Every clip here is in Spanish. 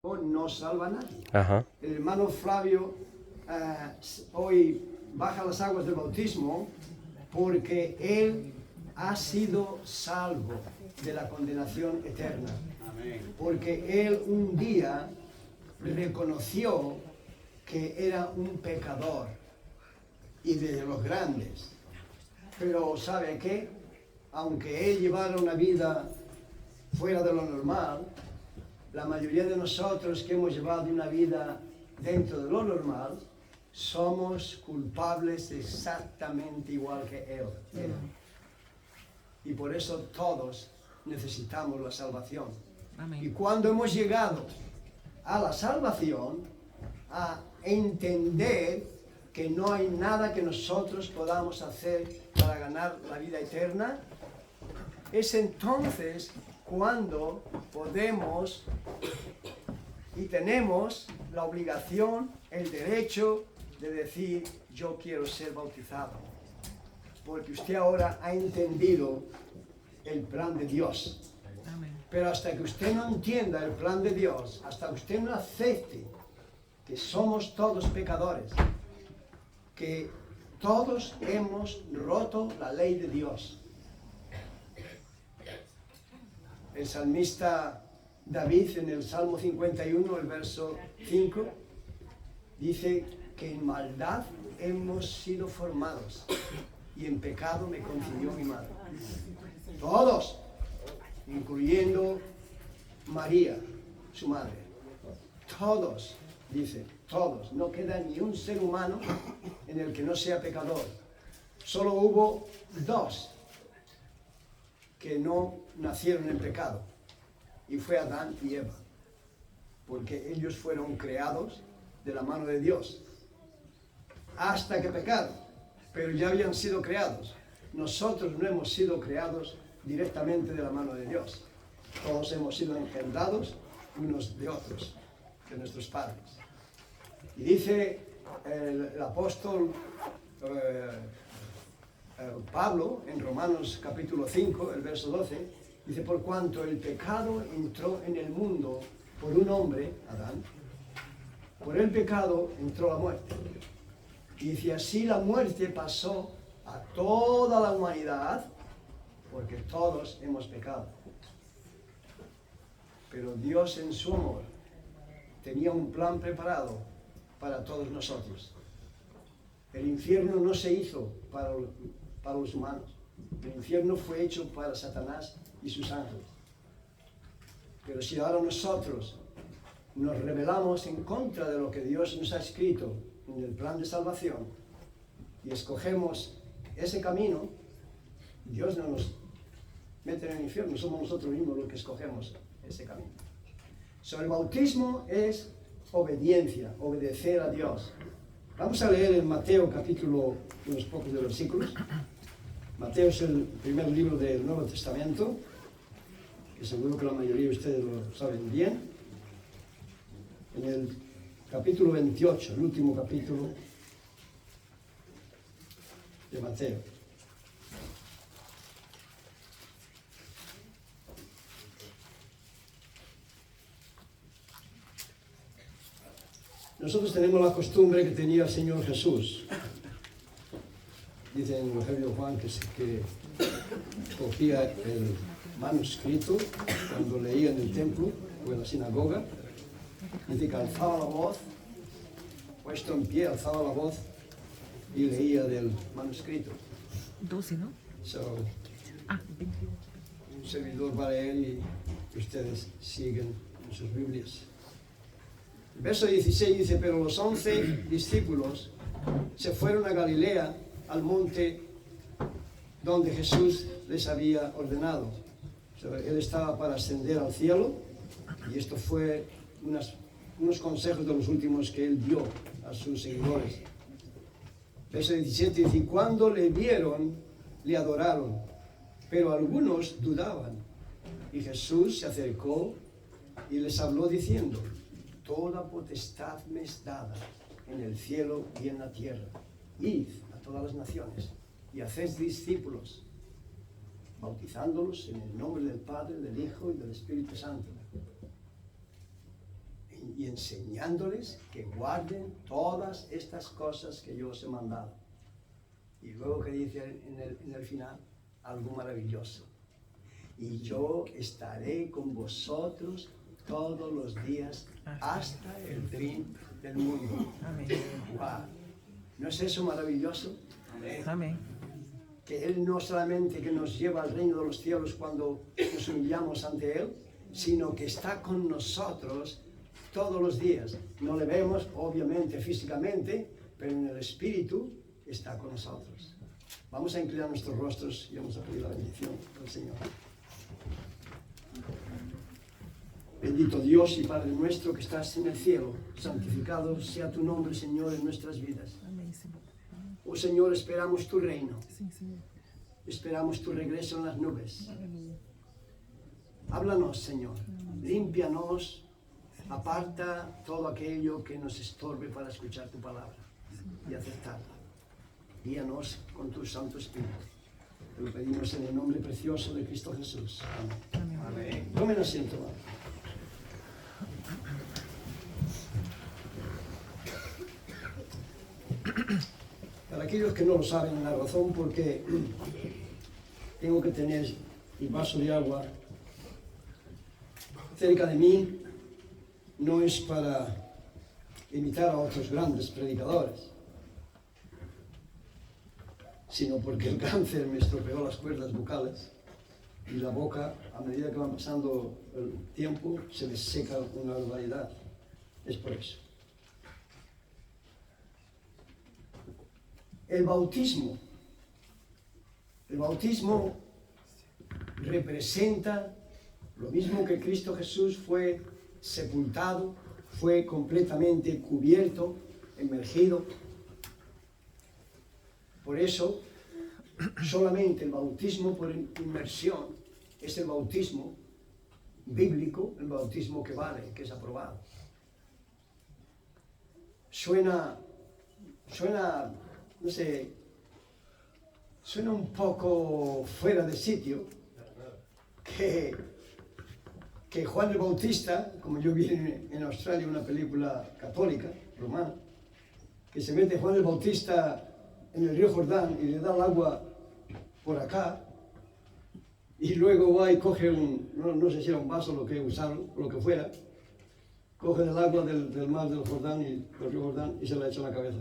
no salva a nadie. Ajá. El hermano Flavio hoy baja las aguas del bautismo porque él ha sido salvo de la condenación eterna. Porque él un día reconoció que era un pecador y de los grandes. Pero ¿sabe qué? Aunque él llevara una vida fuera de lo normal, la mayoría de nosotros que hemos llevado una vida dentro de lo normal, somos culpables exactamente igual que él. Y por eso todos necesitamos la salvación. Amén. Y cuando hemos llegado a la salvación, a entender que no hay nada que nosotros podamos hacer para ganar la vida eterna, es entonces cuando podemos y tenemos la obligación, el derecho de decir, yo quiero ser bautizado. Porque usted ahora ha entendido el plan de Dios. Amén. Pero hasta que usted no entienda el plan de Dios, hasta que usted no acepte que somos todos pecadores, que todos hemos roto la ley de Dios. El salmista David en el Salmo 51, el verso 5, dice que en maldad hemos sido formados y en pecado me concibió mi madre. Todos, incluyendo María, su madre. Todos, dice, todos. No queda ni un ser humano en el que no sea pecador. Solo hubo dos que no nacieron en pecado, y fue Adán y Eva, porque ellos fueron creados de la mano de Dios, hasta que pecaron, pero ya habían sido creados. Nosotros no hemos sido creados directamente de la mano de Dios, todos hemos sido engendrados unos de otros, de nuestros padres. Y dice el apóstol Pablo, en Romanos capítulo 5, el verso 12, dice, por cuanto el pecado entró en el mundo por un hombre, Adán, por el pecado entró la muerte. Y dice, así la muerte pasó a toda la humanidad, porque todos hemos pecado. Pero Dios en su amor tenía un plan preparado para todos nosotros. El infierno no se hizo para los humanos. El infierno fue hecho para Satanás y sus ángeles. Pero si ahora nosotros nos rebelamos en contra de lo que Dios nos ha escrito en el plan de salvación y escogemos ese camino, Dios no nos mete en el infierno, somos nosotros mismos los que escogemos ese camino. El bautismo es obediencia, obedecer a Dios. Vamos a leer en Mateo capítulo, unos pocos de versículos. Mateo es el primer libro del Nuevo Testamento, que seguro que la mayoría de ustedes lo saben bien. En el capítulo 28, el último capítulo de Mateo. Nosotros tenemos la costumbre que tenía el Señor Jesús. Dice en el Evangelio de Juan que cogía el manuscrito cuando leía en el templo o en la sinagoga. Dice que alzaba la voz, puesto en pie, alzaba la voz y leía del manuscrito. 12, ¿no? Un servidor va a leer y ustedes siguen en sus Biblias. El verso 16 dice, pero los 11 discípulos se fueron a Galilea, al monte donde Jesús les había ordenado. Él estaba para ascender al cielo y esto fue unos consejos de los últimos que él dio a sus seguidores. Verso 17 dice, y cuando le vieron, le adoraron, pero algunos dudaban. Y Jesús se acercó y les habló diciendo, toda potestad me es dada en el cielo y en la tierra. Id a todas las naciones y haced discípulos, bautizándolos en el nombre del Padre, del Hijo y del Espíritu Santo, y enseñándoles que guarden todas estas cosas que yo os he mandado. Y luego que dice en el final, algo maravilloso. Y yo estaré con vosotros todos los días hasta el fin del mundo. Amén. Wow. ¿No es eso maravilloso? Amén. Que Él no solamente que nos lleva al reino de los cielos cuando nos humillamos ante Él, sino que está con nosotros todos los días. No le vemos, obviamente, físicamente, pero en el Espíritu está con nosotros. Vamos a inclinar nuestros rostros y vamos a pedir la bendición del Señor. Bendito Dios y Padre nuestro que estás en el cielo, santificado sea tu nombre, Señor, en nuestras vidas. Amén, Señor. Oh Señor, esperamos tu reino, Sí, Señor. esperamos tu regreso en las nubes. Aleluya. Háblanos, Señor, límpianos, aparta todo aquello que nos estorbe para escuchar tu palabra y aceptarla. Guíanos con tu Santo Espíritu. Te lo pedimos en el nombre precioso de Cristo Jesús. Amén. Amén. Tomen asiento, hermano. Para aquellos que no lo saben, la razón por qué tengo que tener el vaso de agua cerca de mí no es para imitar a otros grandes predicadores, sino porque el cáncer me estropeó las cuerdas vocales y la boca, a medida que va pasando el tiempo, se me seca una barbaridad. Es por eso. El bautismo representa lo mismo que Cristo Jesús fue sepultado, fue completamente cubierto, emergido. Por eso, solamente el bautismo por inmersión es el bautismo bíblico, el bautismo que vale, que es aprobado. Suena, no sé, suena un poco fuera de sitio que Juan el Bautista, como yo vi en Australia una película católica, romana, que se mete Juan el Bautista en el río Jordán y le da el agua por acá, y luego va y coge no sé si era un vaso lo que usaron, o lo que fuera, coge el agua del mar del Jordán y del río Jordán y se la echa en la cabeza.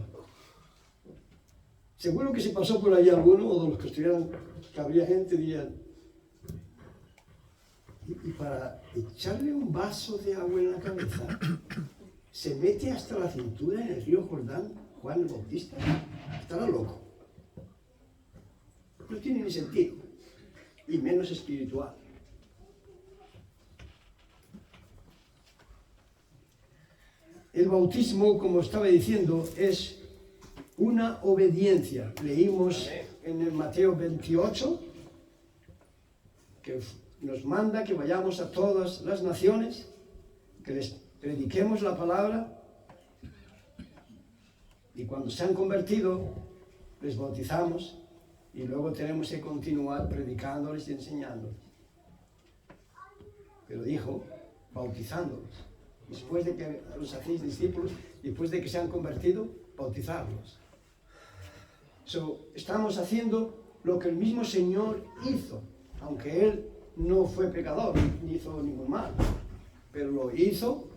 Seguro que si pasó por allí alguno, o de los que estuvieran, que habría gente, dirían, y para echarle un vaso de agua en la cabeza, se mete hasta la cintura en el río Jordán Juan el Bautista. Estará loco. No tiene ni sentido, y menos espiritual. El bautismo, como estaba diciendo, es una obediencia. Leímos en el Mateo 28 que nos manda que vayamos a todas las naciones, que les prediquemos la palabra, y cuando se han convertido, les bautizamos, y luego tenemos que continuar predicándoles y enseñándoles. Pero dijo, bautizándolos. Después de que los hacéis discípulos, después de que se han convertido, bautizarlos. Estamos haciendo lo que el mismo Señor hizo, aunque Él no fue pecador, ni hizo ningún mal, pero lo hizo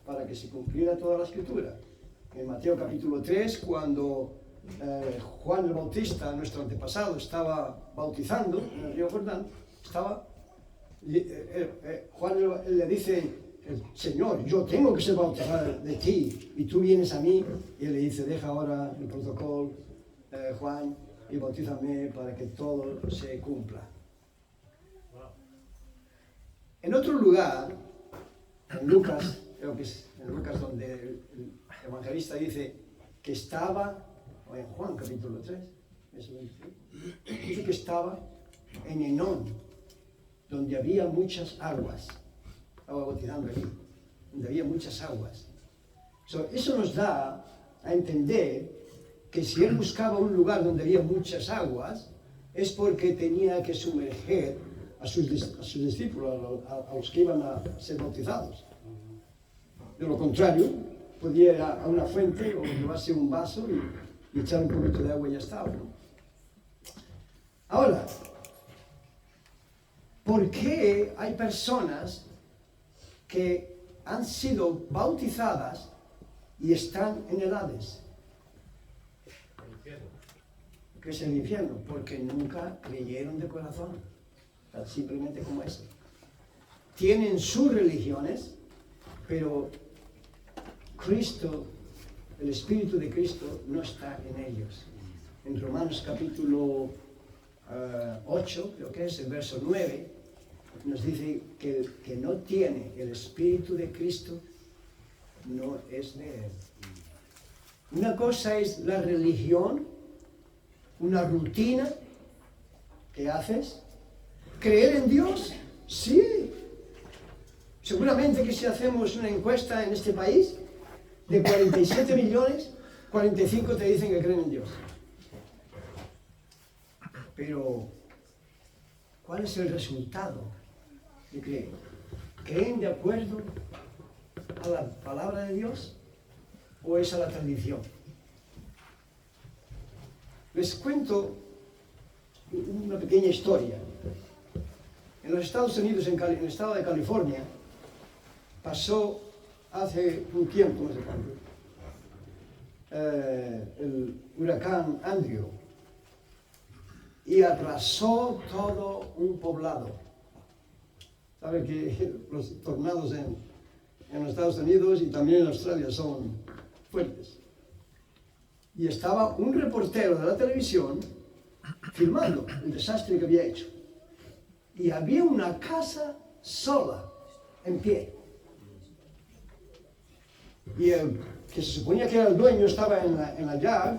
para que se cumpliera toda la Escritura. En Mateo capítulo 3, cuando Juan el Bautista, nuestro antepasado, estaba bautizando en el río Jordán, Juan le dice, Señor, yo tengo que ser bautizado de ti, y tú vienes a mí, y él le dice, deja ahora el protocolo, Juan, y bautízame para que todo se cumpla. En otro lugar, en Lucas, creo que es en Lucas donde el evangelista dice que estaba, o en Juan capítulo 3, dice que estaba en Enón, donde había muchas aguas. Estaba bautizando allí, donde había muchas aguas. Eso nos da a entender que si él buscaba un lugar donde había muchas aguas, es porque tenía que sumerger a sus discípulos, a los que iban a ser bautizados. De lo contrario, podía ir a una fuente o llevarse un vaso y echar un poquito de agua y ya estaba, ¿no? Ahora, ¿por qué hay personas que han sido bautizadas y están en el Hades? ¿Qué es el infierno? Porque nunca creyeron de corazón, tan simplemente como eso. Tienen sus religiones, pero Cristo, el Espíritu de Cristo no está en ellos. En Romanos capítulo 8, creo que es el verso 9, nos dice que el que no tiene el Espíritu de Cristo no es de Él. Una cosa es la religión, una rutina que haces. ¿Creer en Dios? Sí. Seguramente que si hacemos una encuesta en este país, de 47 millones, 45 te dicen que creen en Dios. Pero, ¿cuál es el resultado de creer? ¿Creen de acuerdo a la palabra de Dios o es a la tradición? Les cuento una pequeña historia. En los Estados Unidos, en el estado de California, pasó hace un tiempo, no sé cuánto, el huracán Andrew y arrasó todo un poblado. Saben que los tornados en los Estados Unidos y también en Australia son fuertes. Y estaba un reportero de la televisión filmando el desastre que había hecho. Y había una casa sola, en pie. Y el que se suponía que era el dueño estaba en la yard,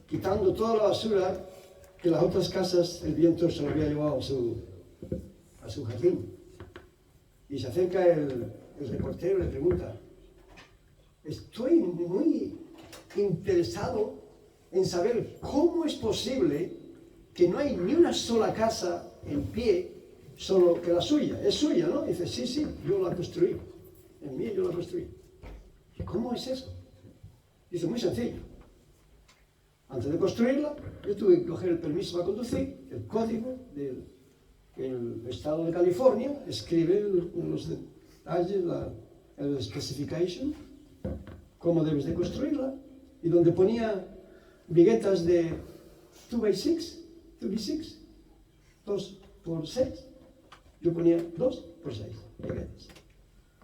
quitando toda la basura que las otras casas, el viento se lo había llevado a su jardín. Y se acerca el reportero y le pregunta: estoy muy interesado en saber cómo es posible que no hay ni una sola casa en pie, solo que la suya. Es suya, ¿no? Dice, sí, yo la construí. Es mía, yo la construí. ¿Cómo es eso? Dice, muy sencillo. Antes de construirla, yo tuve que coger el permiso para conducir, el código del estado de California, escribe los detalles, el specification, cómo debes de construirla, y donde ponía viguetas de 2x6, 2 por 6, yo ponía 2 por 6 viguetas.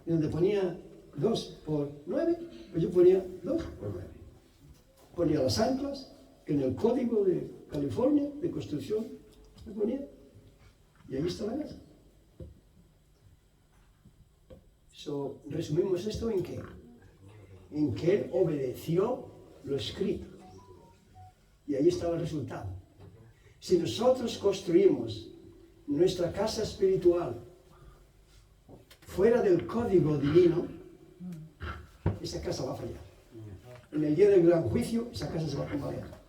Y donde ponía 2 por 9, pues yo ponía 2 por 9. Ponía las anclas, que en el código de California de construcción me ponía, y ahí está la casa. Resumimos esto en qué? En que él obedeció lo escrito. Y ahí estaba el resultado. Si nosotros construimos nuestra casa espiritual fuera del código divino, esa casa va a fallar. En el día del gran juicio, esa casa se va a tambalear.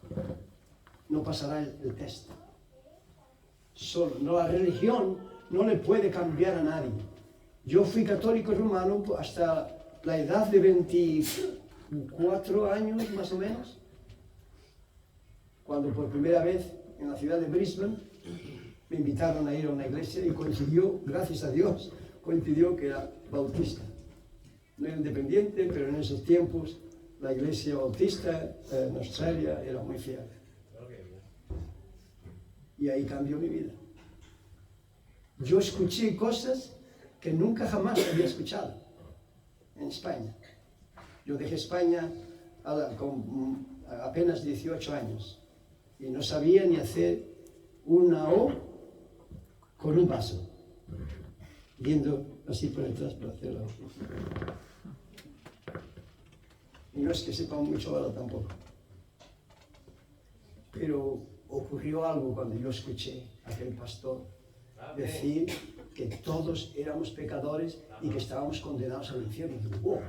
No pasará el test. La religión no le puede cambiar a nadie. Yo fui católico romano hasta la edad de 24 años, más o menos, cuando por primera vez en la ciudad de Brisbane me invitaron a ir a una iglesia y coincidió, gracias a Dios, coincidió que era bautista. No era independiente, pero en esos tiempos la iglesia bautista en Australia era muy fiel. Y ahí cambió mi vida. Yo escuché cosas que nunca jamás había escuchado en España. Yo dejé España con apenas 18 años y no sabía ni hacer una O con un vaso, viendo así por detrás para hacer la O. Y no es que sepa mucho ahora tampoco. Pero ocurrió algo cuando yo escuché a aquel pastor decir que todos éramos pecadores y que estábamos condenados al infierno. Y digo, wow.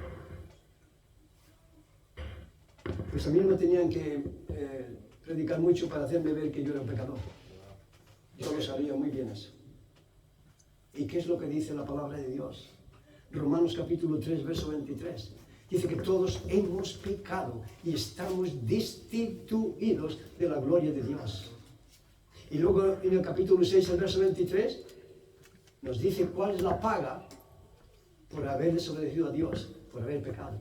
Pues a mí no me tenían que predicar mucho para hacerme ver que yo era un pecador. Yo lo sabía muy bien eso. ¿Y qué es lo que dice la palabra de Dios? Romanos capítulo 3, verso 23. Dice que todos hemos pecado y estamos destituidos de la gloria de Dios. Y luego en el capítulo 6, el verso 23, nos dice cuál es la paga por haber desobedecido a Dios, por haber pecado.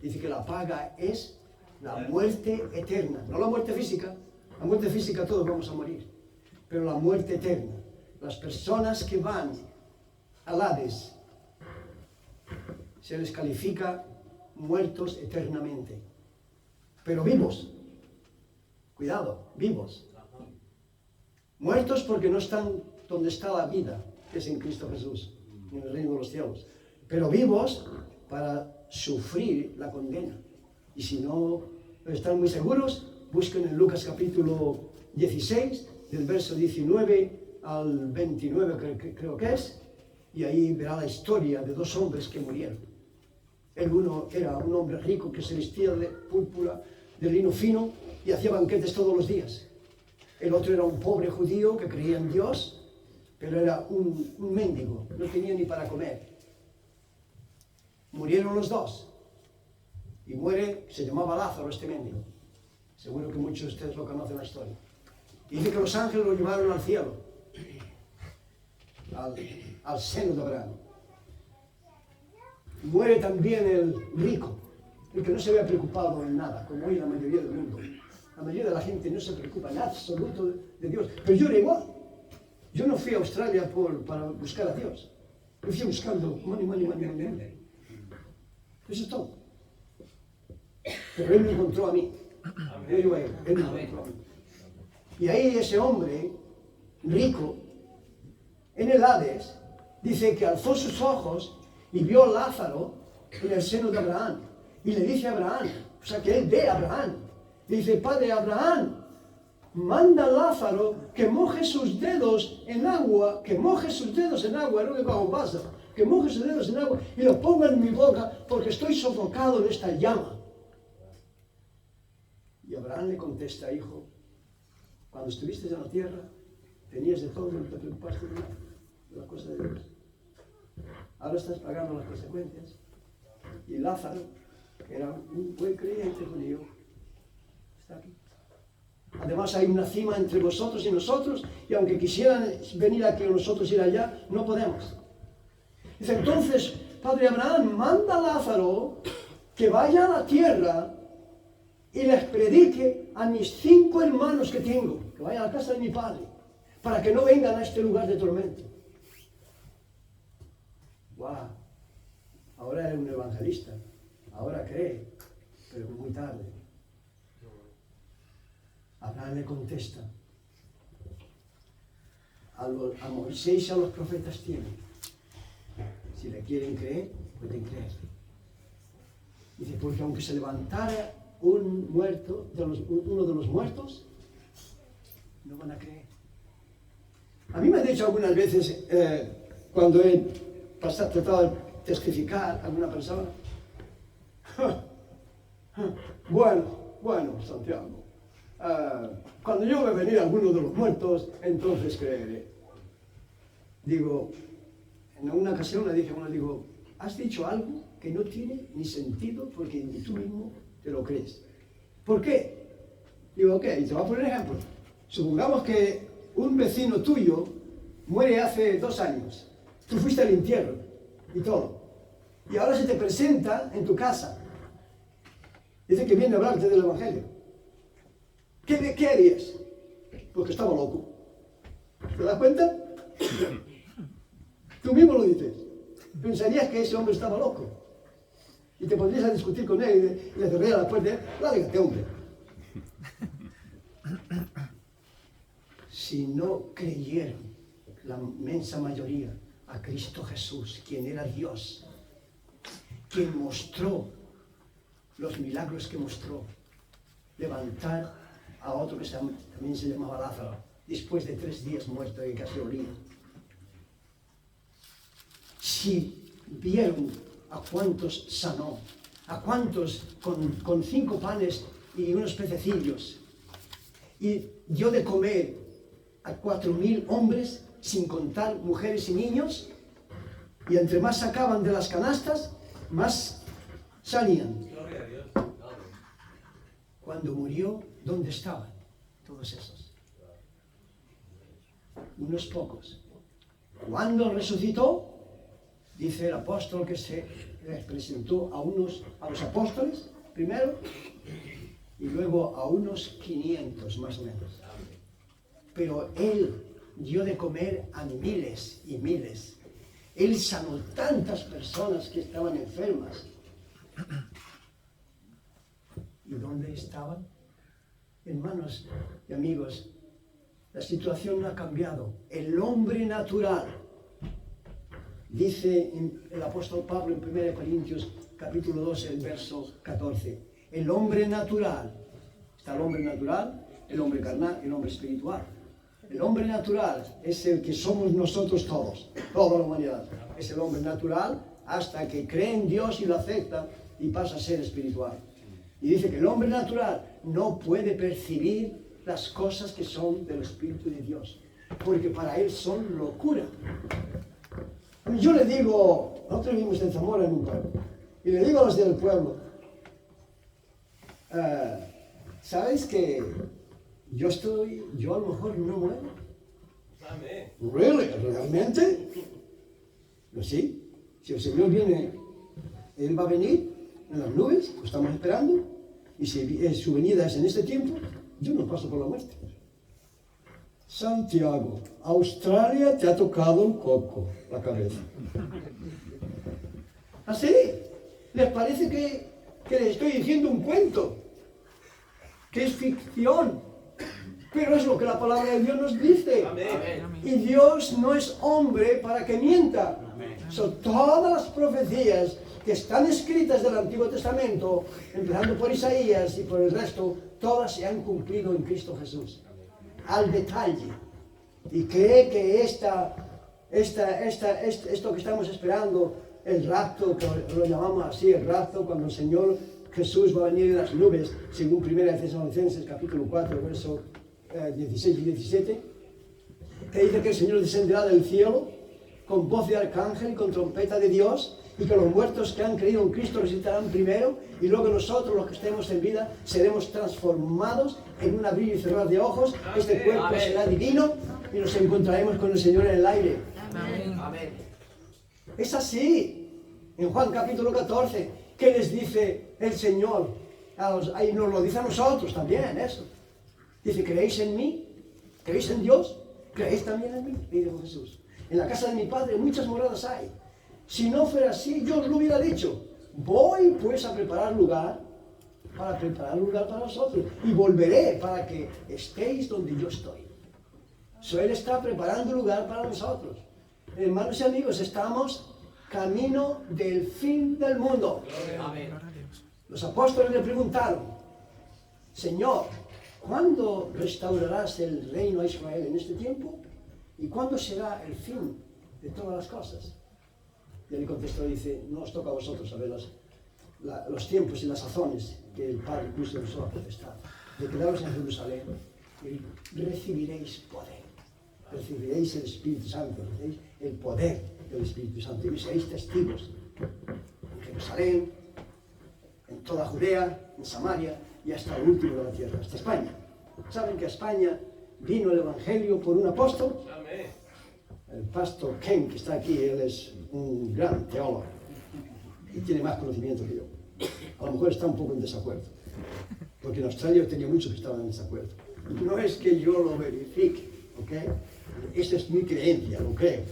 Dice que la paga es la muerte eterna, no la muerte física. La muerte física todos vamos a morir, pero la muerte eterna. Las personas que van al Hades se les califica muertos eternamente, pero vivos. Cuidado, vivos. Muertos porque no están donde está la vida, que es en Cristo Jesús, en el reino de los cielos. Pero vivos para sufrir la condena. Y si no están muy seguros, busquen en Lucas capítulo 16, del verso 19 al 29 creo que es, y ahí verá la historia de dos hombres que murieron. El uno era un hombre rico que se vestía de púrpura, de lino fino, y hacía banquetes todos los días. El otro era un pobre judío que creía en Dios, pero era un mendigo, no tenía ni para comer. Murieron los dos. Y muere, se llamaba Lázaro este mendigo. Seguro que muchos de ustedes lo conocen la historia. Y dice que los ángeles lo llevaron al cielo, al seno de Abraham. Muere también el rico, el que no se había preocupado en nada, como hoy la mayoría del mundo. La mayoría de la gente no se preocupa en absoluto de Dios. Pero yo era igual. Yo no fui a Australia para buscar a Dios. Yo fui buscando money. Eso es todo. Pero Él me encontró a mí. Él me encontró a mí. Y ahí ese hombre rico, en el Hades, dice que alzó sus ojos y vio a Lázaro en el seno de Abraham. Y le dice a Abraham, o sea que él ve a Abraham. Le dice, Padre Abraham, manda a Lázaro que moje sus dedos en agua, no que como pasa, que moje sus dedos en agua y lo ponga en mi boca porque estoy sofocado en esta llama. Y Abraham le contesta, hijo, cuando estuviste en la tierra, tenías de todo y no te preocupaste de nada, de la cosa de Dios. Ahora estás pagando las consecuencias. Y Lázaro, que era un buen creyente judío, está aquí. Además hay una cima entre vosotros y nosotros, y aunque quisieran venir aquí o nosotros ir allá, no podemos. Dice, entonces, Padre Abraham, manda a Lázaro que vaya a la tierra y les predique a mis 5 hermanos que tengo, que vaya a la casa de mi padre, para que no vengan a este lugar de tormento. ¡Wow! Ahora es un evangelista, ahora cree, pero muy tarde. Abraham le contesta, a Moisés y a los profetas tienen. Si le quieren creer, pueden creer. Dice, porque aunque se levantara uno de los muertos, no van a creer. A mí me han dicho algunas veces, cuando he tratado de testificar a alguna persona, bueno, Santiago, cuando yo vea venir alguno de los muertos, entonces creeré. Digo, en una ocasión le dije a uno, digo, has dicho algo que no tiene ni sentido porque ni tú mismo te lo crees. ¿Por qué? Digo, ok, te voy a poner ejemplo. Supongamos que un vecino tuyo muere hace 2 años. Tú fuiste al entierro y todo. Y ahora se te presenta en tu casa. Dice que viene a hablarte del Evangelio. ¿Qué harías? Porque estaba loco. ¿Te das cuenta? Tú mismo lo dices. Pensarías que ese hombre estaba loco. Y te pondrías a discutir con él y le cerrarías la puerta. Lárgate, hombre. Si no creyeron la inmensa mayoría a Cristo Jesús, quien era Dios, quien mostró los milagros que mostró, levantar a otro que también se llamaba Lázaro, después de 3 días muerto y casi olía. Si vieron a cuántos sanó, a cuántos con 5 panes y unos pececillos, y dio de comer a 4.000 hombres, sin contar mujeres y niños, Y entre más sacaban de las canastas, más salían. Cuando murió, ¿dónde estaban todos esos? Unos pocos. Cuando resucitó, dice el apóstol que se les presentó a los apóstoles primero y luego a unos 500 más o menos. Pero él dio de comer a miles y miles. Él sanó tantas personas que estaban enfermas. ¿Y dónde estaban? Hermanos y amigos, la situación no ha cambiado. El hombre natural, dice el apóstol Pablo en 1 Corintios capítulo 2, el verso 14. El hombre natural, está el hombre natural, el hombre carnal y el hombre espiritual. El hombre natural es el que somos nosotros todos, toda la humanidad. Es el hombre natural hasta que cree en Dios y lo acepta y pasa a ser espiritual. Y dice que el hombre natural no puede percibir las cosas que son del Espíritu de Dios, porque para él son locura. Yo le digo, nosotros vivimos en Zamora en un pueblo, y le digo a los del pueblo, ¿sabéis que yo a lo mejor no muero? Really, ¿realmente? Pues sí, si el Señor viene, Él va a venir en las nubes, lo estamos esperando, y si su venida es en este tiempo, yo no paso por la muerte. Santiago, Australia te ha tocado un coco la cabeza. ¿Así? ¿Les parece que les estoy diciendo un cuento? Que es ficción. Pero es lo que la palabra de Dios nos dice. Amén. Y Dios no es hombre para que mienta. Son todas las profecías que están escritas del Antiguo Testamento, empezando por Isaías y por el resto, todas se han cumplido en Cristo Jesús. Al detalle. Y cree que esto que estamos esperando, el rapto, que lo llamamos así, el rapto, cuando el Señor Jesús va a venir en las nubes, según 1 Tesalonicenses capítulo 4, versos 16 y 17, que dice que el Señor descenderá del cielo con voz de arcángel y con trompeta de Dios, y que los muertos que han creído en Cristo resucitarán primero, y luego nosotros, los que estemos en vida, seremos transformados en un abrir y cerrar de ojos. Este cuerpo será divino y nos encontraremos con el Señor en el aire. Amén. Es así. En Juan capítulo 14, ¿qué les dice el Señor? Ahí nos lo dice a nosotros también, eso. Dice, ¿creéis en mí? ¿Creéis en Dios? ¿Creéis también en mí? Y dijo Jesús, en la casa de mi Padre muchas moradas hay. Si no fuera así, yo os lo hubiera dicho. Voy pues a preparar lugar para vosotros. Y volveré para que estéis donde yo estoy. Él está preparando lugar para nosotros. Hermanos y amigos, estamos camino del fin del mundo. Amén. Los apóstoles le preguntaron, Señor, ¿cuándo restaurarás el reino a Israel en este tiempo? ¿Y cuándo será el fin de todas las cosas? Y él le contestó, dice, no os toca a vosotros saber los tiempos y las sazones que el Padre puso en su potestad. De quedaros en Jerusalén y recibiréis poder. Recibiréis el Espíritu Santo, recibiréis el poder del Espíritu Santo. Y seréis testigos en Jerusalén, en toda Judea, en Samaria y hasta el último de la tierra, hasta España. ¿Saben que a España vino el Evangelio por un apóstol? Amén. El pastor Ken, que está aquí, él es un gran teólogo y tiene más conocimiento que yo. A lo mejor está un poco en desacuerdo, porque en Australia tenía muchos que estaban en desacuerdo. No es que yo lo verifique, ¿ok? Esa es mi creencia, lo creo.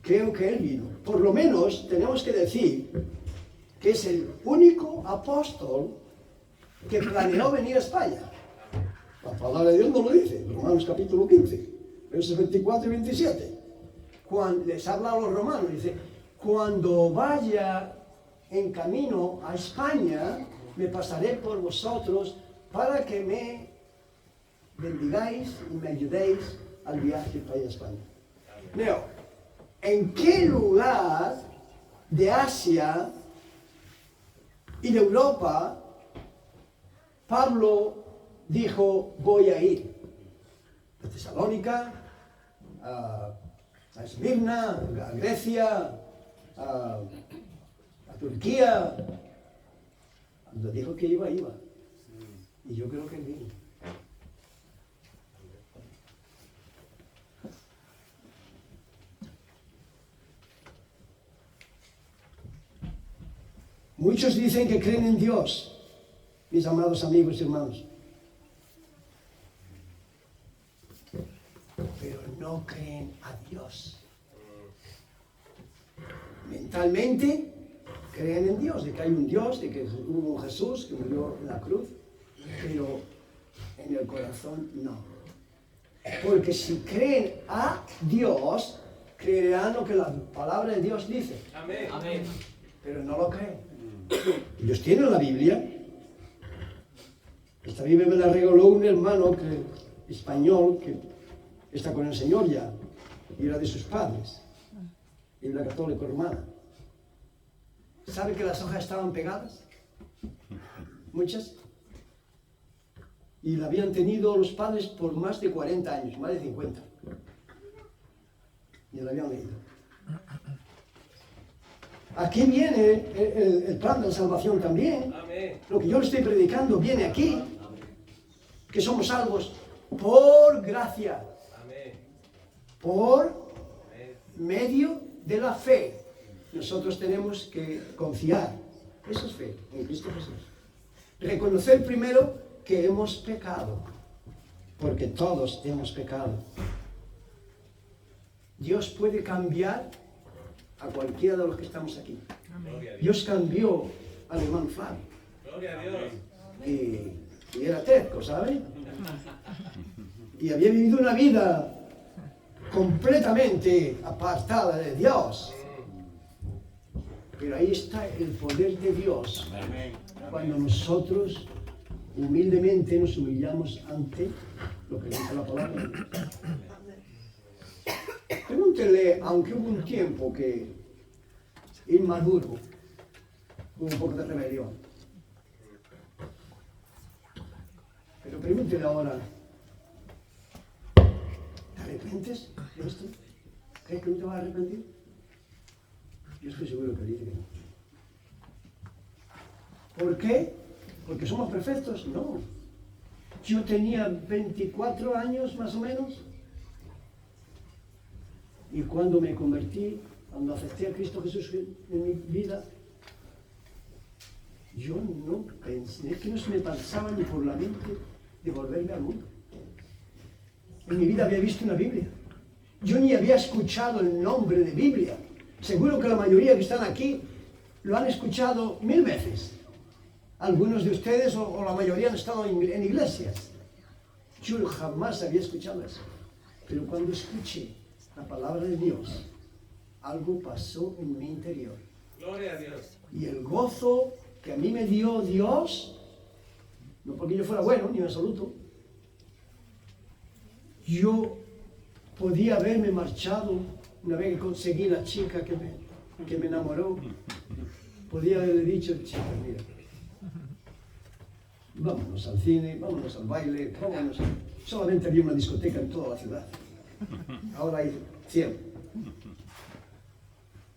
Creo que él vino. Por lo menos tenemos que decir que es el único apóstol que planeó venir a España. La palabra de Dios no lo dice, Romanos capítulo 15, versos 24 y 27. Cuando les habla a los romanos, dice, cuando vaya en camino a España, me pasaré por vosotros para que me bendigáis y me ayudéis al viaje para ir a España. Leo, ¿en qué lugar de Asia y de Europa Pablo dijo, voy a ir? A Tesalónica, a Esmirna, a Grecia, a Turquía. Cuando dijo que iba. Y yo creo que vino. Muchos dicen que creen en Dios, mis amados amigos y hermanos, pero no creen a Dios. Mentalmente creen en Dios, de que hay un Dios, de que hubo un Jesús que murió en la cruz, pero en el corazón no. Porque si creen a Dios, creerán lo que la palabra de Dios dice. Amén. Amén. Pero no lo creen. Ellos tienen la Biblia. Esta Biblia me la regaló un hermano español que está con el Señor ya, y era de sus padres, Biblia católica romana. ¿Sabe que las hojas estaban pegadas? Muchas. Y la habían tenido los padres por más de 40 años, más de 50. Y la habían leído. Aquí viene el plan de la salvación también. Amén. Lo que yo le estoy predicando viene aquí. Que somos salvos por gracia. Amén. Por medio de la fe. Nosotros tenemos que confiar. Eso es fe en Cristo Jesús. Reconocer primero que hemos pecado. Porque todos hemos pecado. Dios puede cambiar a cualquiera de los que estamos aquí. Gloria a Dios. Dios cambió al hermano Flavio. Gloria a Dios. Y era terco, ¿sabe? Y había vivido una vida completamente apartada de Dios. Pero ahí está el poder de Dios. Cuando nosotros humildemente nos humillamos ante lo que dice la palabra. Pregúntele, aunque hubo un tiempo que inmaduro, hubo un poco de rebelión. Pero pregúntele ahora, ¿te arrepientes de esto? ¿Crees que no te vas a arrepentir? Yo estoy seguro que dice que no. ¿Por qué? ¿Porque somos perfectos? No. Yo tenía 24 años más o menos. Y cuando me convertí, cuando acepté a Cristo Jesús en mi vida, yo no pensé, que no se me pasaba ni por la mente de volverme al mundo. En mi vida había visto una Biblia. Yo ni había escuchado el nombre de Biblia. Seguro que la mayoría que están aquí lo han escuchado 1000 veces. Algunos de ustedes o la mayoría han estado en iglesias. Yo jamás había escuchado eso. Pero cuando escuché la palabra de Dios, algo pasó en mi interior. Gloria a Dios. Y el gozo que a mí me dio Dios, no porque yo fuera bueno, ni en absoluto, yo podía haberme marchado una vez que conseguí la chica que me enamoró. Podía haberle dicho, chica, mira, vámonos al cine, vámonos al baile, vámonos. Solamente había una discoteca en toda la ciudad. Ahora hay 100.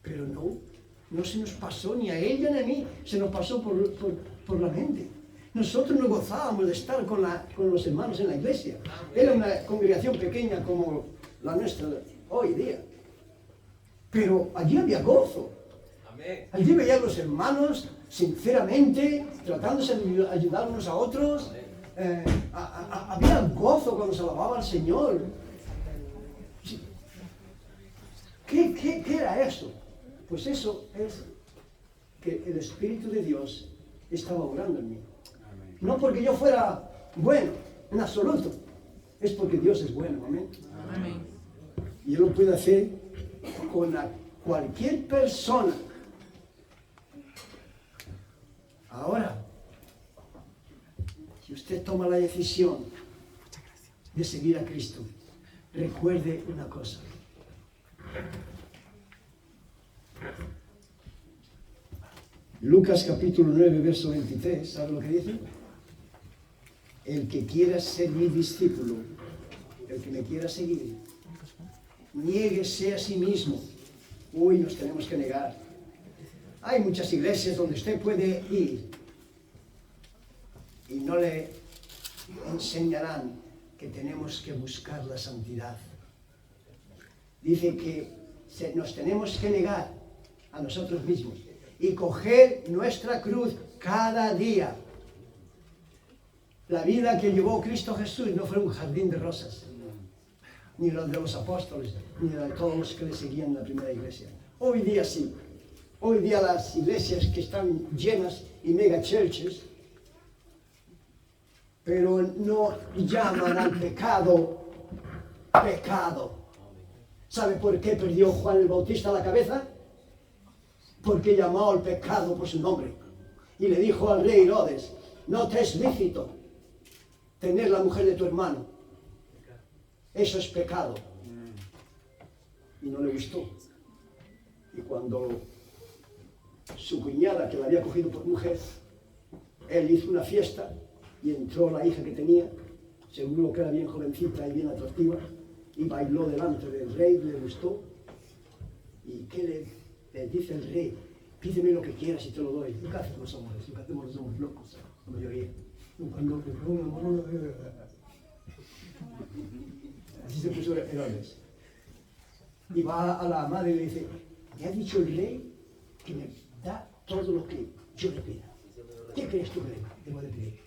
Pero no se nos pasó ni a ella ni a mí, se nos pasó por la mente. Nosotros nos gozábamos de estar con los hermanos en la iglesia. Era una congregación pequeña como la nuestra hoy día. Pero allí había gozo. Amén. Allí veía a los hermanos sinceramente, tratándose de ayudar unos a otros. Había gozo cuando se alababa al Señor. ¿Qué era eso? Pues eso es que el Espíritu de Dios estaba obrando en mí. No porque yo fuera bueno, en absoluto. Es porque Dios es bueno, amén. Amén. Y Él lo puede hacer con cualquier persona. Ahora, si usted toma la decisión de seguir a Cristo, recuerde una cosa. Lucas capítulo 9, verso 23, ¿sabe lo que dice? El que quiera ser mi discípulo, el que me quiera seguir, niéguese a sí mismo. Uy, nos tenemos que negar. Hay muchas iglesias donde usted puede ir y no le enseñarán que tenemos que buscar la santidad. Dice que nos tenemos que negar a nosotros mismos y coger nuestra cruz cada día. La vida que llevó Cristo Jesús no fue un jardín de rosas, ni la de los apóstoles, ni la de todos los que le seguían en la primera iglesia. Hoy día sí. Hoy día las iglesias que están llenas y mega churches, pero no llaman al pecado pecado. ¿Sabe por qué perdió Juan el Bautista la cabeza? Porque llamó al pecado por su nombre. Y le dijo al rey Herodes, no te es lícito tener la mujer de tu hermano. Eso es pecado. Y no le gustó. Y cuando su cuñada, que la había cogido por mujer, él hizo una fiesta y entró la hija que tenía, seguro que era bien jovencita y bien atractiva, y bailó delante del rey, le gustó. ¿Y qué le dice el rey? Pídeme lo que quieras y te lo doy. Lo que hacen los hombres, lo que hacemos los hombres locos, la mayoría. Así se puso Herodes. Y va a la madre y le dice, me ha dicho el rey que me da todo lo que yo le pida. ¿Qué crees tú que debo de pedir?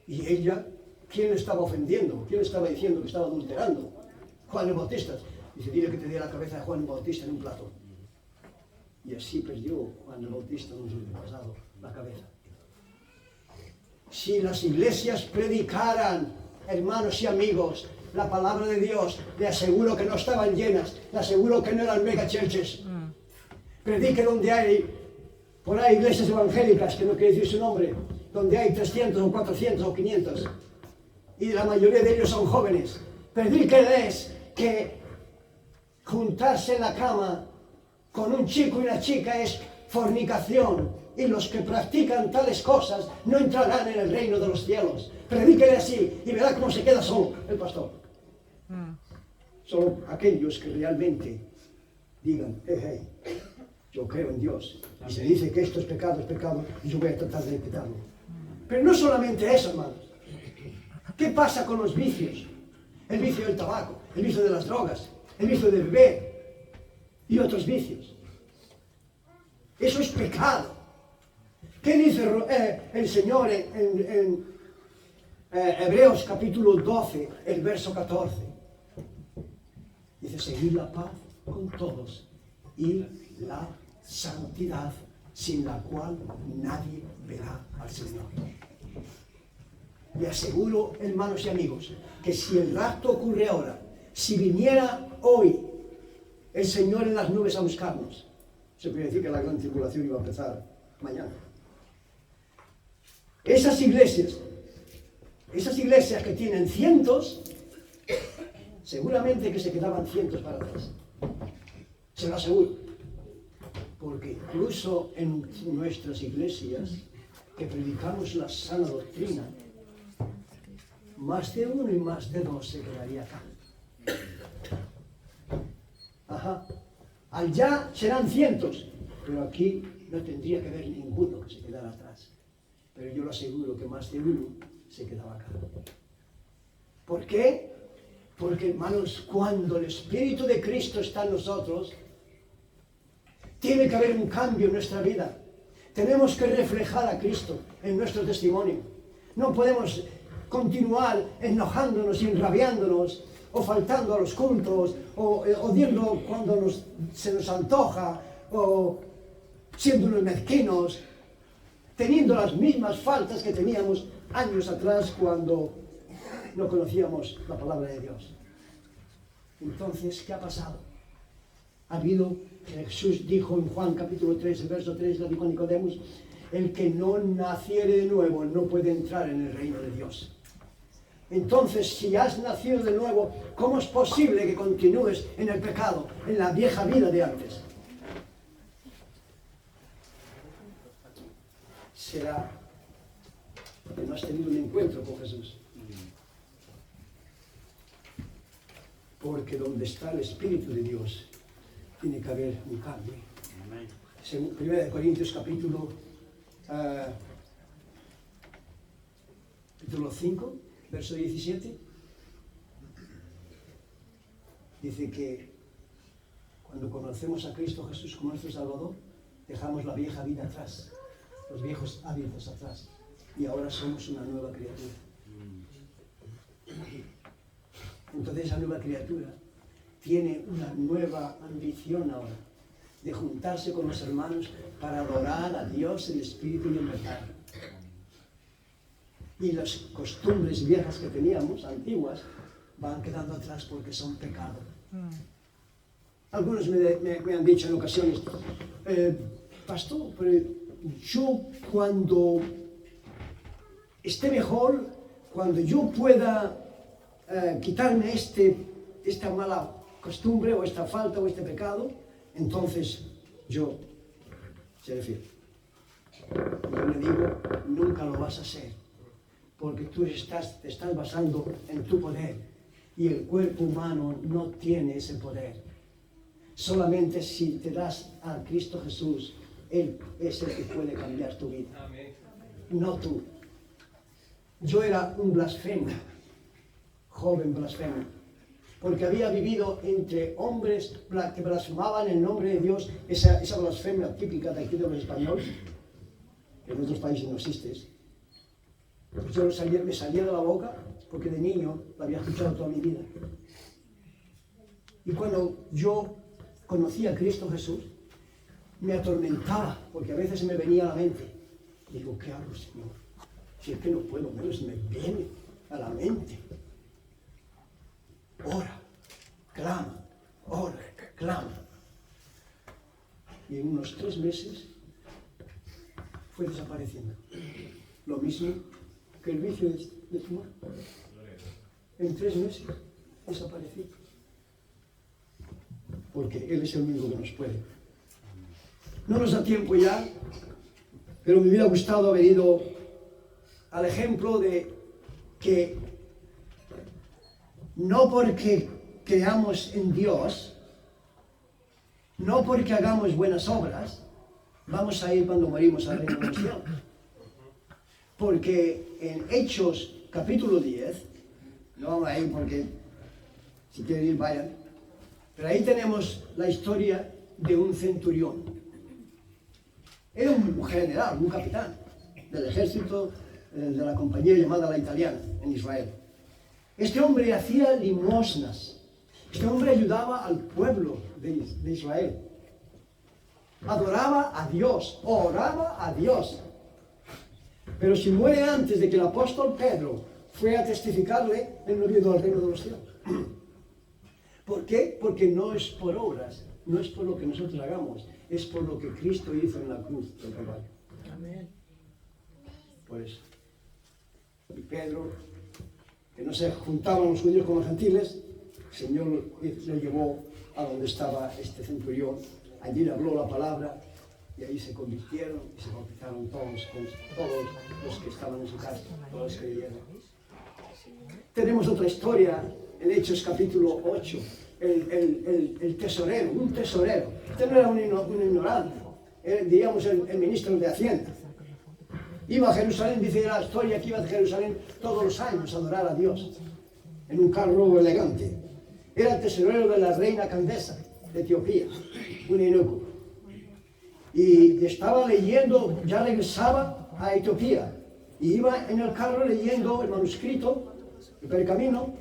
Y ella, ¿quién le estaba ofendiendo? ¿Quién le estaba diciendo que estaba adulterando? Juan el Bautista. Dice, dile que te dé la cabeza de Juan el Bautista en un plato. Y así perdió Juan el Bautista en un siglo pasado la cabeza. Si las iglesias predicaran, hermanos y amigos, la palabra de Dios, le aseguro que no estaban llenas, le aseguro que no eran mega churches. Predique donde hay, por ahí iglesias evangélicas, que no quiere decir su nombre, donde hay 300 o 400 o 500, y la mayoría de ellos son jóvenes. Predíqueles que juntarse en la cama con un chico y una chica es fornicación, y los que practican tales cosas no entrarán en el reino de los cielos. Predíquele así y verá cómo se queda solo el pastor. Solo aquellos que realmente digan, hey, yo creo en Dios, y se dice que esto es pecado, y yo voy a tratar de evitarlo. Pero no solamente eso, hermanos. ¿Qué pasa con los vicios? El vicio del tabaco, el vicio de las drogas, el vicio de beber y otros vicios. Eso es pecado. ¿Qué dice el Señor en Hebreos capítulo 12, el verso 14? Dice, seguid la paz con todos y la santidad, sin la cual nadie verá al Señor. Le aseguro, hermanos y amigos, que si el rapto ocurre ahora, si viniera hoy el Señor en las nubes a buscarnos, se puede decir que la gran tribulación iba a empezar mañana. Esas iglesias que tienen cientos, seguramente que se quedaban cientos para atrás. Se lo aseguro. Porque incluso en nuestras iglesias, que predicamos la sana doctrina, más de uno y más de dos se quedaría acá. Ajá. Allá serán cientos, pero aquí no tendría que haber ninguno que se quedara atrás. Pero yo lo aseguro que más de uno se quedaba acá. ¿Por qué? Porque, hermanos, cuando el Espíritu de Cristo está en nosotros, tiene que haber un cambio en nuestra vida. Tenemos que reflejar a Cristo en nuestro testimonio. No podemos continuar enojándonos y enrabiándonos, o faltando a los cultos, o odiando cuando se nos antoja, o siendo unos mezquinos, teniendo las mismas faltas que teníamos años atrás cuando no conocíamos la palabra de Dios. Entonces, ¿qué ha pasado? Ha habido, Jesús dijo en Juan capítulo 3, el verso 3, lo dijo a Nicodemus, el que no naciere de nuevo no puede entrar en el reino de Dios. Entonces, si has nacido de nuevo, ¿cómo es posible que continúes en el pecado, en la vieja vida de antes? Será que no has tenido un encuentro con Jesús. Porque donde está el Espíritu de Dios, tiene que haber un cambio. Amén. 1 Corintios capítulo 5, verso 17, dice que cuando conocemos a Cristo Jesús como nuestro Salvador, dejamos la vieja vida atrás, los viejos hábitos atrás, y ahora somos una nueva criatura. Entonces esa nueva criatura tiene una nueva ambición ahora, de juntarse con los hermanos para adorar a Dios en espíritu y en verdad. Y las costumbres viejas que teníamos, antiguas, van quedando atrás porque son pecado. Algunos me han dicho en ocasiones, pastor, pero yo cuando esté mejor, cuando yo pueda quitarme esta mala costumbre o esta falta o este pecado, entonces yo seré fiel. Yo le digo, nunca lo vas a ser, porque tú te estás basando en tu poder y el cuerpo humano no tiene ese poder. Solamente si te das a Cristo Jesús, Él es el que puede cambiar tu vida, no tú. Yo era un blasfemo, joven blasfemo, porque había vivido entre hombres que blasfemaban el nombre de Dios, esa blasfemia típica de aquí de los españoles, que en otros países no existe. Pues yo me salía de la boca porque de niño lo había escuchado toda mi vida. Y cuando yo conocí a Cristo Jesús, me atormentaba, porque a veces me venía a la mente. Digo, ¿qué hago, Señor? Si es que no puedo menos, me viene a la mente. Ora, clama. Y en unos 3 meses fue desapareciendo. Lo mismo que el vicio de fumar. En 3 meses desapareció. Porque Él es el único que nos puede. No nos da tiempo ya, pero me hubiera gustado haber ido al ejemplo de que no porque creamos en Dios, no porque hagamos buenas obras, vamos a ir cuando morimos al reino de los cielos. Porque en Hechos capítulo 10, no vamos a ir porque si quieren ir vayan, pero ahí tenemos la historia de un centurión. Era un general, un capitán del ejército de la compañía llamada la Italiana en Israel. Este hombre hacía limosnas. Este hombre ayudaba al pueblo de Israel. Adoraba a Dios, oraba a Dios. Pero si muere antes de que el apóstol Pedro fue a testificarle, él no vino al reino de los cielos. ¿Por qué? Porque no es por obras, no es por lo que nosotros hagamos, es por lo que Cristo hizo en la cruz del Calvario. Amén. Por eso. Y Pedro, que no se juntaban los judíos con los gentiles, el Señor le llevó a donde estaba este centurión. Allí le habló la palabra y ahí se convirtieron y se bautizaron todos los que estaban en su casa, todos los que creyeron. Tenemos otra historia en Hechos capítulo 8, el tesorero, un tesorero. Este no era un ignorante, diríamos el ministro de Hacienda. Iba a Jerusalén, dice la historia que iba a Jerusalén todos los años a adorar a Dios, en un carro elegante. Era el tesorero de la reina Candesa de Etiopía, un eunuco. Y estaba leyendo, ya regresaba a Etiopía, y iba en el carro leyendo el manuscrito, el pergamino,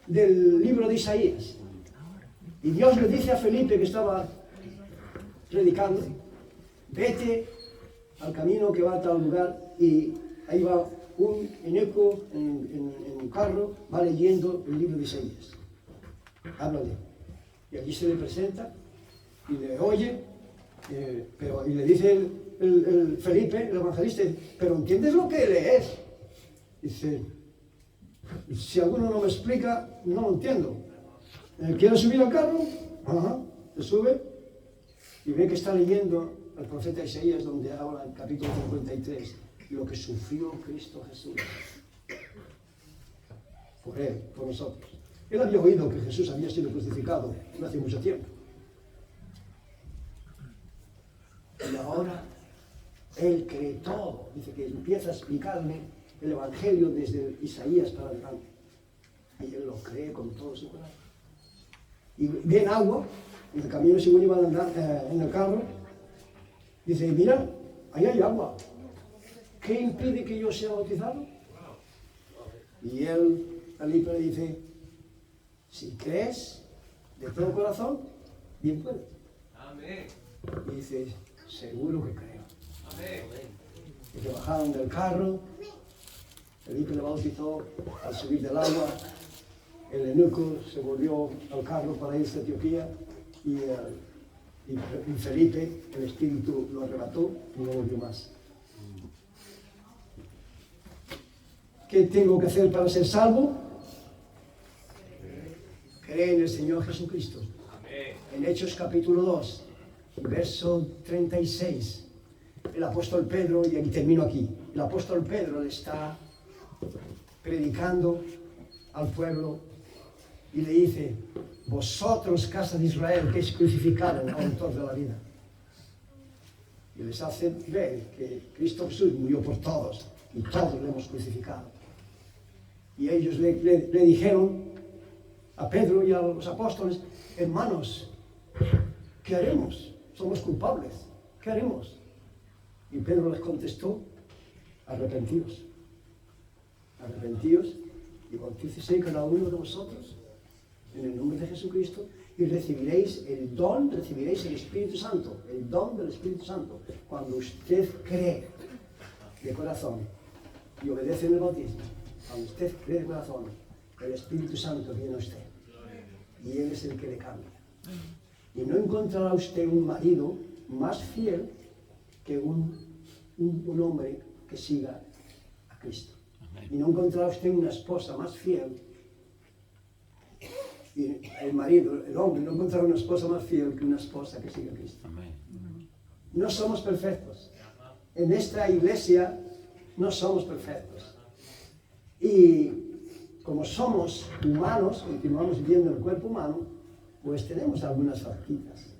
del libro de Isaías. Y Dios le dice a Felipe, que estaba predicando, vete al camino que va a tal lugar, y ahí va un eunuco en un carro, va leyendo el libro de Isaías. Háblale. Y allí se le presenta y le oye, y le dice el Felipe, el evangelista, pero ¿entiendes lo que lees? Dice, si alguno no me explica, no lo entiendo. ¿Quieres subir al carro? Ajá, se sube y ve que está leyendo el profeta Isaías, donde habla en el capítulo 53, lo que sufrió Cristo Jesús por él, por nosotros. Él había oído que Jesús había sido crucificado no hace mucho tiempo. Y ahora él cree todo. Dice que empieza a explicarme el Evangelio desde Isaías para adelante. Y él lo cree con todo su corazón. Y ven agua, en el camino según iban en el carro, dice, mira, ahí hay agua. ¿Qué impide que yo sea bautizado? Y él, Felipe, le dice, si crees de todo corazón, bien puedes. Amén. Y dice, seguro que creo. Amén. Y que bajaron del carro, Felipe le bautizó al subir del agua, el eunuco se volvió al carro para irse a Etiopía y Felipe, el Espíritu lo arrebató y no volvió más. ¿Qué tengo que hacer para ser salvo? Cree en el Señor Jesucristo. Amén. En Hechos capítulo 2, verso 36, el apóstol Pedro, y aquí termino aquí, el apóstol Pedro le está predicando al pueblo y le dice, vosotros, casa de Israel, que es crucificado al autor de la vida. Y les hace ver que Cristo Jesús murió por todos y todos le hemos crucificado. Y ellos le dijeron a Pedro y a los apóstoles, hermanos, ¿qué haremos? Somos culpables, ¿qué haremos? Y Pedro les contestó, arrepentíos, arrepentíos y bautícese cada uno de vosotros en el nombre de Jesucristo y recibiréis el don, recibiréis el Espíritu Santo, el don del Espíritu Santo, cuando usted cree de corazón y obedece en el bautismo. Cuando usted cree de corazón, el Espíritu Santo viene a usted y Él es el que le cambia. Y no encontrará usted un marido más fiel que un hombre que siga a Cristo. Y no encontrará usted una esposa más fiel, y el marido, el hombre, no encontrará una esposa más fiel que una esposa que siga a Cristo. No somos perfectos. En esta iglesia no somos perfectos. Y como somos humanos, continuamos viviendo en el cuerpo humano, pues tenemos algunas faltitas.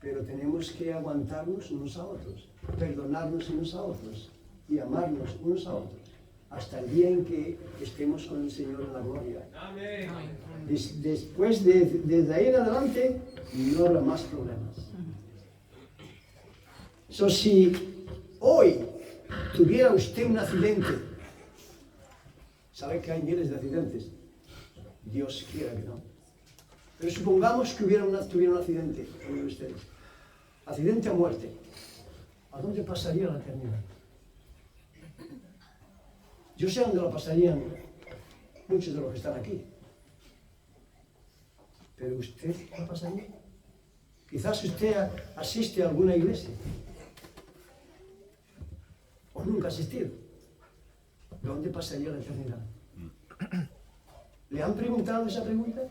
Pero tenemos que aguantarnos unos a otros, perdonarnos unos a otros y amarnos unos a otros, hasta el día en que estemos con el Señor en la gloria. Amén. Después, desde ahí en adelante, no habrá más problemas. Si hoy tuviera usted un accidente, sabe que hay miles de accidentes, Dios quiera que no, pero supongamos que tuviera un accidente entre ustedes, accidente a muerte, ¿a dónde pasaría la eternidad? Yo sé dónde lo pasarían muchos de los que están aquí, pero usted la pasaría. Quizás usted asiste a alguna iglesia o nunca ha asistido. ¿Dónde pasaría la eternidad? ¿Le han preguntado esa pregunta?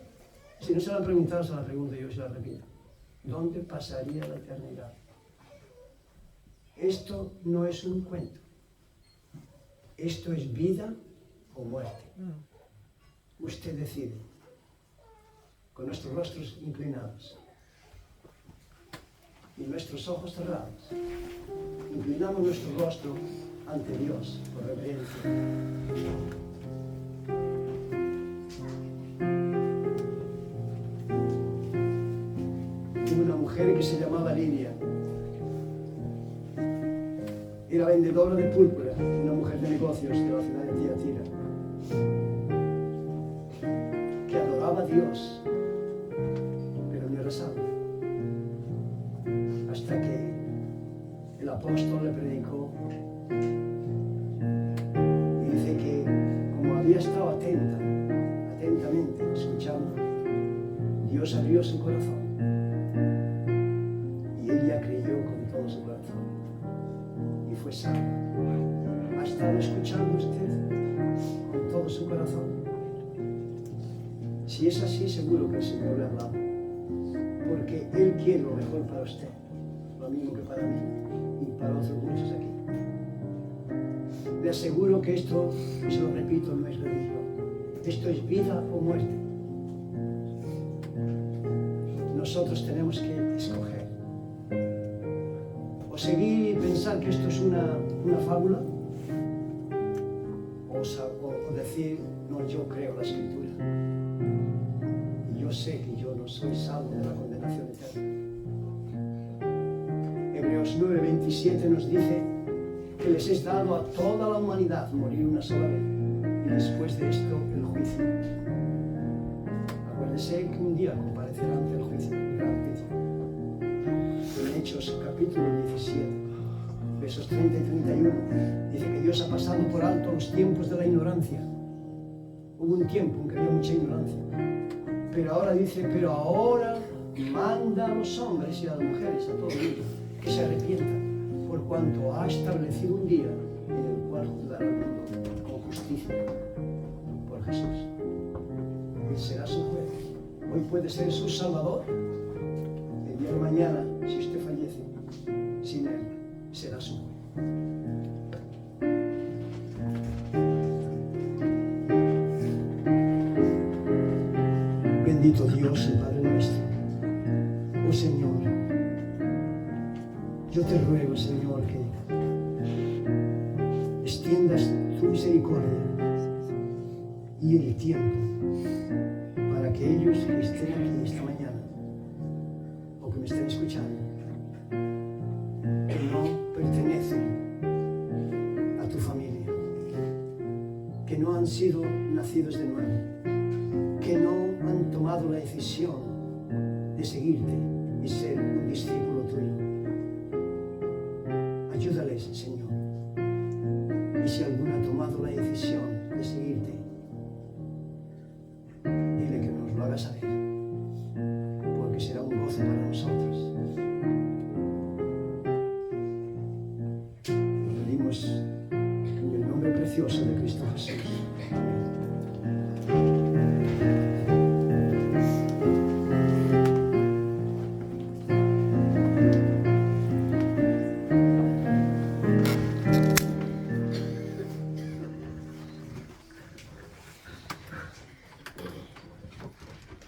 Si no se la han preguntado, se la pregunto yo, se la repito. ¿Dónde pasaría la eternidad? Esto no es un cuento. Esto es vida o muerte. Usted decide. Con nuestros rostros inclinados y nuestros ojos cerrados, inclinamos nuestro rostro ante Dios por reverencia. Hubo una mujer que se llamaba Lidia. Era vendedora de púrpura, una mujer de negocios de la ciudad de Tiatira, que adoraba a Dios, pero no era salva. Hasta que el apóstol le predicó y dice que como había estado atentamente escuchando, Dios abrió su corazón y ella creyó con todo su corazón y fue salva. ¿Ha estado escuchando usted con todo su corazón? Si es así, seguro que el Señor le ha hablado, porque Él quiere lo mejor para usted, lo mismo que para mí y para otros muchos aquí. Le aseguro que esto, y se lo repito, no es religión. Esto es vida o muerte. Nosotros tenemos que escoger. O seguir y pensar que esto es una fábula, o decir, no, yo creo la Escritura. Y yo sé que yo no soy salvo de la condenación eterna. Hebreos 9:27 nos dice que les es dado a toda la humanidad morir una sola vez y después de esto el juicio. Acuérdense que un día comparecerá ante el juicio, el gran juicio. En Hechos capítulo 17, versos 30 y 31, dice que Dios ha pasado por alto los tiempos de la ignorancia. Hubo un tiempo en que había mucha ignorancia, pero ahora dice, pero ahora manda a los hombres y a las mujeres, a todo el mundo, que se arrepientan, por cuanto ha establecido un día en el cual juzgará al mundo con justicia por Jesús. Él será su juez. Hoy puede ser su salvador. El día de mañana, si usted fallece sin él, será su juez. Bendito Dios y Padre nuestro. Oh Señor, yo te ruego, Señor, que extiendas tu misericordia y el tiempo para que ellos que estén aquí esta mañana o que me estén escuchando, que no pertenecen a tu familia, que no han sido nacidos de nuevo, que no han tomado la decisión de seguirte y ser un discípulo tuyo. Ayúdales, Señor. Y si alguno ha tomado la decisión de seguirte, dile que nos lo haga saber, porque será un gozo para nosotros. Lo pedimos en el nombre precioso de Cristo Jesús. Amén.